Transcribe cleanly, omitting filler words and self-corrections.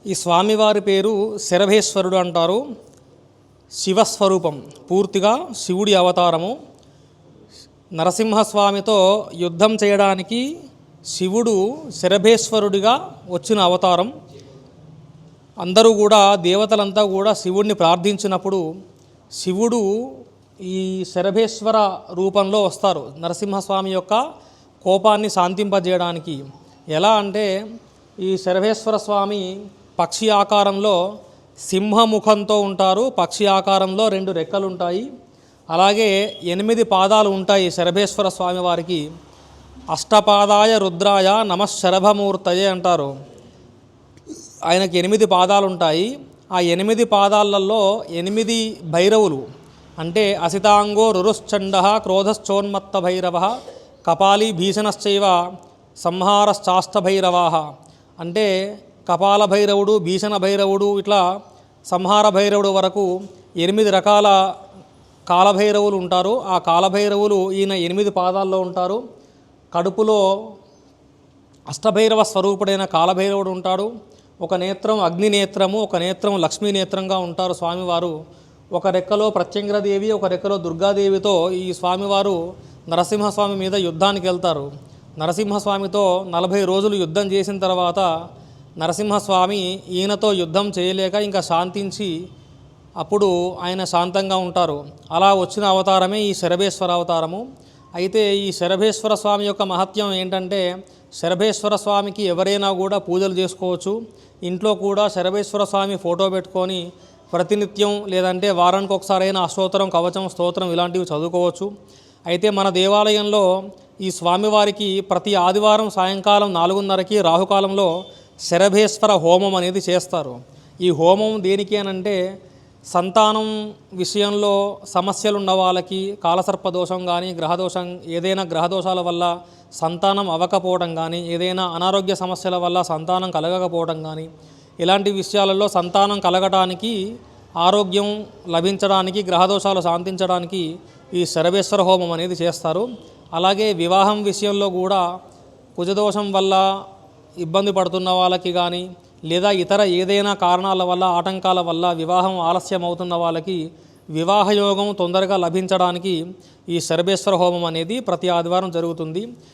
ఈ స్వామివారి పేరు శరభేశ్వరుడు అంటారు. శివస్వరూపం, పూర్తిగా శివుడి అవతారము. నరసింహస్వామితో యుద్ధం చేయడానికి శివుడు శరభేశ్వరుడిగా వచ్చిన అవతారం. అందరూ కూడా దేవతలంతా కూడా శివుడిని ప్రార్థించినప్పుడు శివుడు ఈ శరభేశ్వర రూపంలో వస్తారు నరసింహస్వామి యొక్క కోపాన్ని శాంతింపజేయడానికి. ఎలా అంటే ఈ శరభేశ్వర స్వామి పక్షి ఆకారంలో సింహముఖంతో ఉంటారు. పక్షి ఆకారంలో 2 రెక్కలు ఉంటాయి. అలాగే 8 పాదాలు ఉంటాయి శరభేశ్వర స్వామి వారికి. అష్టపాదాయ రుద్రాయ నమఃశరభమూర్తయే అంటారు. ఆయనకి 8 పాదాలు ఉంటాయి. ఆ 8 పాదాలలో 8 భైరవులు అంటే అసితాంగో రురుశ్చండ క్రోధశ్చోన్మత్త భైరవ కపాలి భీషణశ్చైవ సంహారశ్చాష్ట భైరవా అంటే కపాల భైరవుడు, భీషణ భైరవుడు, ఇట్లా సంహార భైరవుడు వరకు 8 రకాల కాలభైరవులు ఉంటారు. ఆ కాలభైరవులు ఈయన 8 పాదాల్లో ఉంటారు. కడుపులో అష్టభైరవ స్వరూపుడైన కాలభైరవుడు ఉంటాడు. ఒక నేత్రం అగ్ని నేత్రము, ఒక నేత్రం లక్ష్మీ నేత్రంగా ఉంటారు స్వామివారు. ఒక రెక్కలో ప్రత్యంగిరాదేవి, ఒక రెక్కలో దుర్గాదేవితో ఈ స్వామివారు నరసింహస్వామి మీద యుద్ధానికి వెళ్తారు. నరసింహస్వామితో 40 రోజులు యుద్ధం చేసిన తర్వాత నరసింహస్వామి ఈయనతో యుద్ధం చేయలేక ఇంకా శాంతించి అప్పుడు ఆయన శాంతంగా ఉంటారు. అలా వచ్చిన అవతారమే ఈ శరభేశ్వర అవతారము. అయితే ఈ శరభేశ్వర స్వామి యొక్క మహత్యం ఏంటంటే శరభేశ్వర స్వామికి ఎవరైనా కూడా పూజలు చేసుకోవచ్చు. ఇంట్లో కూడా శరభేశ్వర స్వామి ఫోటో పెట్టుకొని ప్రతినిత్యం లేదంటే వారానికి ఒకసారైనా అష్టోత్తరం, కవచం, స్తోత్రం ఇలాంటివి చదువుకోవచ్చు. అయితే మన దేవాలయంలో ఈ స్వామివారికి ప్రతి ఆదివారం సాయంకాలం 4:30కి రాహుకాలంలో శరభేశ్వర హోమం అనేది చేస్తారు. ఈ హోమం దేనికి అనంటే సంతానం విషయంలో సమస్యలు ఉన్న వాళ్ళకి, కాలసర్పదోషం కానీ గ్రహదోషం, ఏదైనా గ్రహదోషాల వల్ల సంతానం అవ్వకపోవడం కానీ, ఏదైనా అనారోగ్య సమస్యల వల్ల సంతానం కలగకపోవడం కానీ, ఇలాంటి విషయాలలో సంతానం కలగటానికి, ఆరోగ్యం లభించడానికి, గ్రహదోషాలు శాంతించడానికి ఈ శరభేశ్వర హోమం అనేది చేస్తారు. అలాగే వివాహం విషయంలో కూడా కుజదోషం వల్ల ఇబ్బంది పడుతున్న వాళ్ళకి కానీ లేదా ఇతర ఏదైనా కారణాల వల్ల, ఆటంకాల వల్ల వివాహం ఆలస్యం అవుతున్న వాళ్ళకి వివాహ యోగం తొందరగా లభించడానికి ఈ శరభేశ్వర హోమం అనేది ప్రతి ఆదివారం జరుగుతుంది.